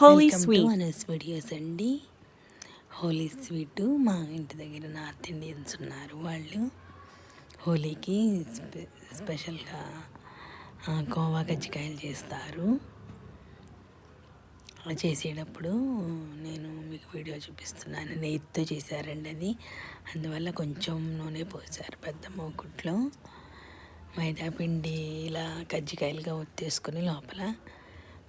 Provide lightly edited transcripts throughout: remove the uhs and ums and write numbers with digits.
Holi welcome to sweet. అనస్ videos అండి. Holi sweet మా ఇంటి దగ్గర నార్త్ ఇండియన్స్ ఉన్నారు. వాళ్ళు హోలీకి స్పెషల్గా కోవా కజ్జికాయలు చేస్తారు. చేసేటప్పుడు నేను మీకు వీడియో చూపిస్తున్నాను. నెయ్యితో చేశారండి అది. అందువల్ల కొంచెం నూనె పోసారు. పెద్ద మూకుట్లో మైదా పిండి ఇలా కజ్జికాయలుగా ఒత్తేసుకొని లోపల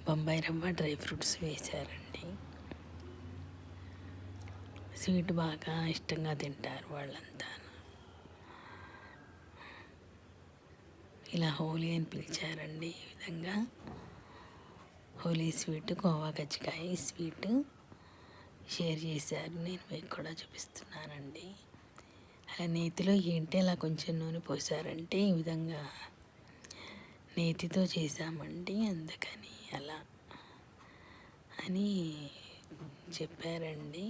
బొంబాయి రవ్వ డ్రై ఫ్రూట్స్ వేశారండి. స్వీట్ బాగా ఇష్టంగా తింటారు వాళ్ళంతా. ఇలా హోలీ అని పిలిచారండి. ఈ విధంగా హోలీ స్వీట్ కోవా కజ్జికాయ స్వీట్ షేర్ చేశారు. నేను మీకు కూడా చూపిస్తున్నానండి. అలా నేతిలో ఏంటి అలా కొంచెం నూనె పోసారంటే ఈ విధంగా నేతితో చేశామండి, అందుకని అలా అని చెప్పారండి.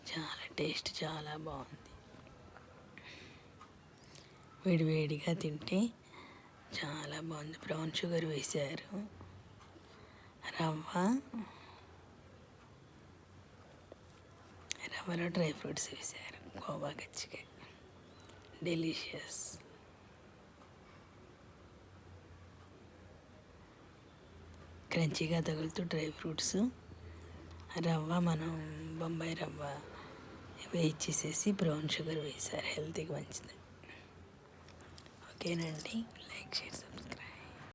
చాలా టేస్ట్ చాలా బాగుంది. వేడివేడిగా తింటే చాలా బాగుంది. బ్రౌన్ షుగర్ వేశారు, రవ్వలో డ్రై ఫ్రూట్స్ వేశారు. కోవా కజ్జికాయ డెలిషియస్. క్రంచీగా తగులుతూ డ్రై ఫ్రూట్స్, రవ్వ మనం బొంబాయి రవ్వ వేయించేసేసి బ్రౌన్ షుగర్ వేశారు. హెల్తీకి మంచిది. ఓకేనండి, లైక్ షేర్.